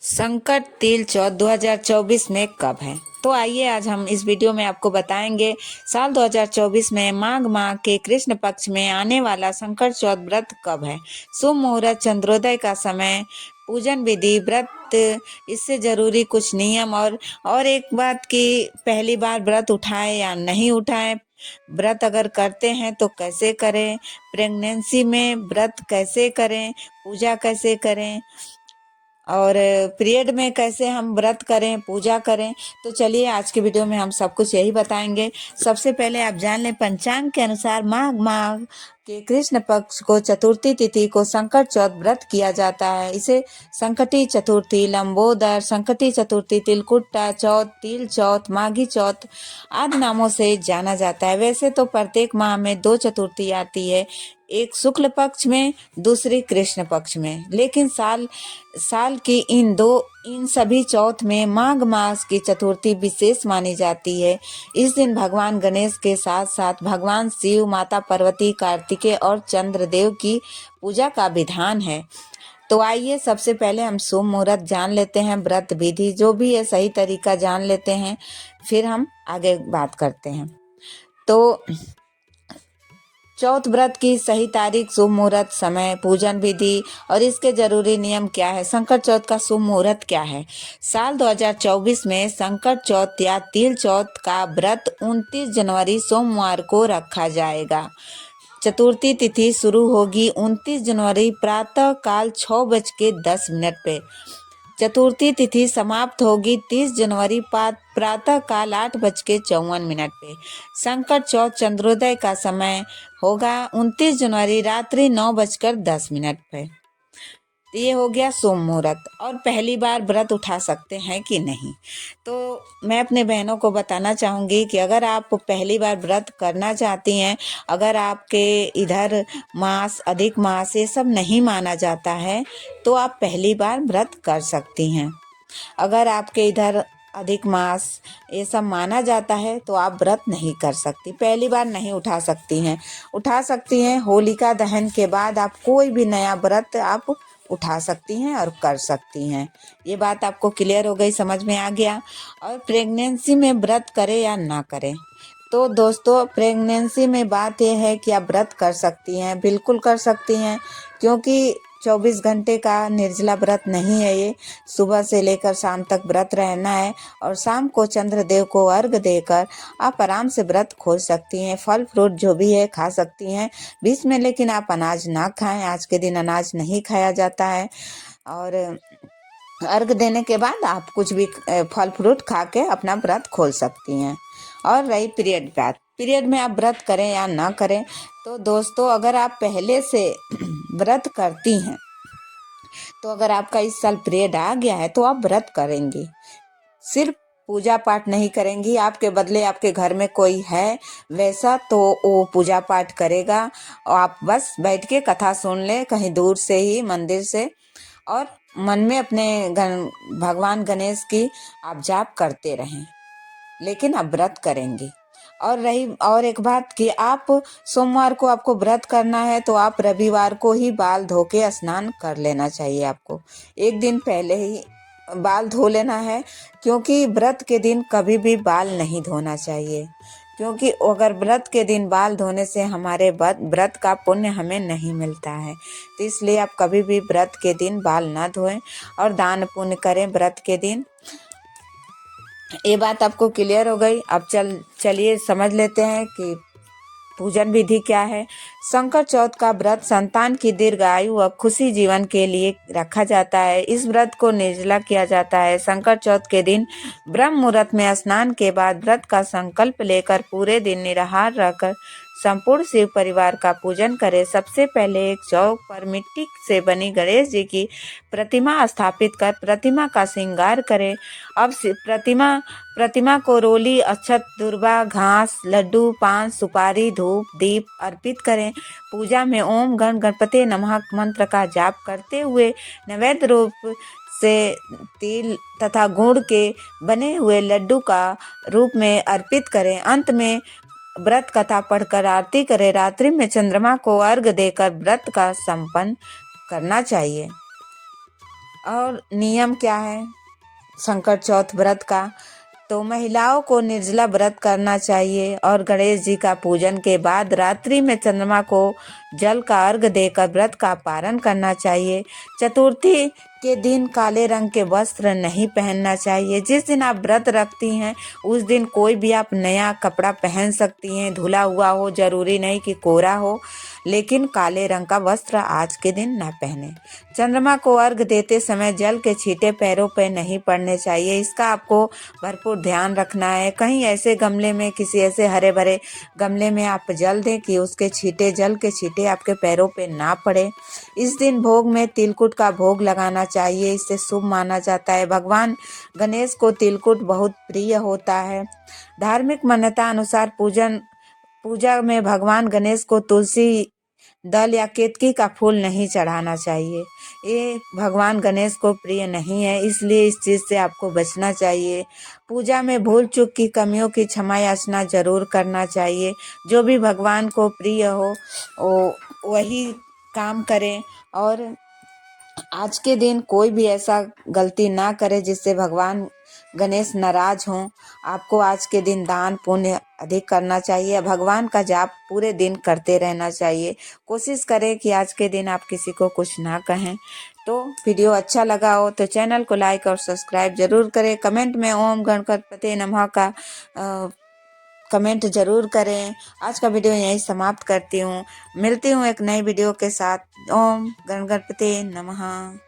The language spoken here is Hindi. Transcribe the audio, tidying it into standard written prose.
संकट तिल चौथ 2024 में कब है? तो आइए आज हम इस वीडियो में आपको बताएंगे साल 2024 में माघ माह के कृष्ण पक्ष में आने वाला संकट चौथ व्रत कब है। शुभ मुहूर्त, चंद्रोदय का समय, पूजन विधि, व्रत, इससे जरूरी कुछ नियम और एक बात कि पहली बार व्रत उठाए या नहीं उठाए, व्रत अगर करते हैं तो कैसे करें, प्रेगनेंसी में व्रत कैसे करें, पूजा कैसे करें और पीरियड में कैसे हम व्रत करें, पूजा करें। तो चलिए आज के वीडियो में हम सब कुछ यही बताएंगे। सबसे पहले आप जान लें, पंचांग के अनुसार माघ माह के कृष्ण पक्ष को चतुर्थी तिथि को संकट चौथ व्रत किया जाता है। इसे संकटी चतुर्थी, लंबोदर, संकटी चतुर्थी, तिलकुट्टा चौथ, तिल चौथ, माघी चौथ आदि नामों से जाना जाता है। वैसे तो प्रत्येक माह में 2 चतुर्थी आती है, एक शुक्ल पक्ष में, दूसरी कृष्ण पक्ष में, लेकिन साल की इन सभी चौथ में माघ मास की चतुर्थी विशेष मानी जाती है। इस दिन भगवान गणेश के साथ साथ भगवान शिव, माता पार्वती, कार्तिकेय और चंद्रदेव की पूजा का विधान है। तो आइए सबसे पहले हम शुभ मुहूर्त जान लेते हैं, व्रत विधि जो भी है सही तरीका जान लेते हैं, फिर हम आगे बात करते हैं। तो चौथ व्रत की सही तारीख, शुभ मुहूर्त, समय, पूजन विधि और इसके जरूरी नियम क्या है। संकट चौथ का शुभ मुहूर्त क्या है? साल 2024 में संकट चौथ या तिल चौथ का व्रत 29 जनवरी सोमवार को रखा जाएगा। चतुर्थी तिथि शुरू होगी 29 जनवरी प्रातः काल 6:10 पे। चतुर्थी तिथि समाप्त होगी 30 जनवरी प्रातः काल 8:54 पे। संकट चौथ चंद्रोदय का समय होगा 29 जनवरी रात्रि 9:10 पे। ये हो गया शुभ मुहूर्त। और पहली बार व्रत उठा सकते हैं कि नहीं, तो मैं अपने बहनों को बताना चाहूँगी कि अगर आप पहली बार व्रत करना चाहती हैं, अगर आपके इधर मास, अधिक मास ये सब नहीं माना जाता है, तो आप पहली बार व्रत कर सकती हैं। अगर आपके इधर अधिक मास ये सब माना जाता है तो आप व्रत नहीं कर सकती, पहली बार नहीं उठा सकती हैं। होलिका दहन के बाद आप कोई भी नया व्रत आप उठा सकती हैं और कर सकती हैं। ये बात आपको क्लियर हो गई, समझ में आ गया। और प्रेगनेंसी में व्रत करें या ना करें, तो दोस्तों प्रेगनेंसी में बात यह है कि आप व्रत कर सकती हैं, बिल्कुल कर सकती हैं, क्योंकि 24 घंटे का निर्जला व्रत नहीं है ये। सुबह से लेकर शाम तक व्रत रहना है और शाम को चंद्रदेव को अर्घ देकर आप आराम से व्रत खोल सकती हैं। फल फ्रूट जो भी है खा सकती हैं बीच में, लेकिन आप अनाज ना खाएं। आज के दिन अनाज नहीं खाया जाता है। और अर्घ देने के बाद आप कुछ भी फल फ्रूट खा के अपना व्रत खोल सकती हैं। और रही पीरियड बात, पीरियड में आप व्रत करें या ना करें, तो दोस्तों अगर आप पहले से व्रत करती हैं, तो अगर आपका इस साल पीरियड आ गया है तो आप व्रत करेंगी, सिर्फ पूजा पाठ नहीं करेंगी। आपके बदले आपके घर में कोई है वैसा, तो वो पूजा पाठ करेगा और आप बस बैठ के कथा सुन ले कहीं दूर से ही मंदिर से, और मन में अपने भगवान गणेश की आप जाप करते रहें, लेकिन आप व्रत करेंगी। और एक बात कि आप सोमवार को आपको व्रत करना है तो आप रविवार को ही बाल धो के स्नान कर लेना चाहिए। आपको एक दिन पहले ही बाल धो लेना है, क्योंकि व्रत के दिन कभी भी बाल नहीं धोना चाहिए, क्योंकि अगर व्रत के दिन बाल धोने से हमारे व्रत का पुण्य हमें नहीं मिलता है। तो इसलिए आप कभी भी व्रत के दिन बाल ना धोएं और दान पुण्य करें व्रत के दिन। ये बात आपको क्लियर हो गई। अब चलिए समझ लेते हैं कि पूजन विधि क्या है। संकट चौथ का व्रत संतान की दीर्घायु व खुशी जीवन के लिए रखा जाता है। इस व्रत को निर्जला किया जाता है। संकट चौथ के दिन ब्रह्म मुहूर्त में स्नान के बाद व्रत का संकल्प लेकर पूरे दिन निराहार रहकर संपूर्ण शिव परिवार का पूजन करें। सबसे पहले एक चौक पर मिट्टी से बनी गणेश जी की प्रतिमा स्थापित कर प्रतिमा का श्रृंगार करें। अब प्रतिमा को रोली, अक्षत, दुर्वा, घास, लड्डू, पान, सुपारी, धूप, दीप अर्पित करें। पूजा में ओम गण गणपते नमः मंत्र का जाप करते हुए नैवेद्य रूप से तिल तथा गुड़ के बने हुए लड्डू का रूप में अर्पित करें। अंत में व्रत कथा पढ़कर आरती करें। रात्रि में चंद्रमा को अर्घ देकर व्रत का संपन्न करना चाहिए। और नियम क्या है संकट चौथ व्रत का? तो महिलाओं को निर्जला व्रत करना चाहिए और गणेश जी का पूजन के बाद रात्रि में चंद्रमा को जल का अर्घ देकर व्रत का पारण करना चाहिए। चतुर्थी के दिन काले रंग के वस्त्र नहीं पहनना चाहिए। जिस दिन आप व्रत रखती हैं उस दिन कोई भी आप नया कपड़ा पहन सकती हैं, धुला हुआ हो, जरूरी नहीं कि कोरा हो, लेकिन काले रंग का वस्त्र आज के दिन ना पहने। चंद्रमा को अर्घ देते समय जल के छींटे पैरों पर नहीं पड़ने चाहिए, इसका आपको भरपूर ध्यान रखना है। कहीं ऐसे गमले में, किसी ऐसे हरे भरे गमले में आप जल दें कि उसके छींटे, जल के छींटे आपके पैरों पे ना पड़े। इस दिन भोग में तिलकुट का भोग लगाना चाहिए, इससे शुभ माना जाता है। भगवान गणेश को तिलकुट बहुत प्रिय होता है। धार्मिक मान्यता अनुसार पूजा में भगवान गणेश को तुलसी दल या केतकी का फूल नहीं चढ़ाना चाहिए, ये भगवान गणेश को प्रिय नहीं है, इसलिए इस चीज़ से आपको बचना चाहिए। पूजा में भूल चूक की कमियों की क्षमा याचना जरूर करना चाहिए। जो भी भगवान को प्रिय हो वही काम करें और आज के दिन कोई भी ऐसा गलती ना करे जिससे भगवान गणेश नाराज हों। आपको आज के दिन दान पुण्य अधिक करना चाहिए, भगवान का जाप पूरे दिन करते रहना चाहिए। कोशिश करें कि आज के दिन आप किसी को कुछ ना कहें। तो वीडियो अच्छा लगा हो तो चैनल को लाइक और सब्सक्राइब जरूर करें। कमेंट में ओम गणपते नमः का कमेंट जरूर करें। आज का वीडियो यहीं समाप्त करती हूँ, मिलती हूँ एक नई वीडियो के साथ। ओम गणपते नमः।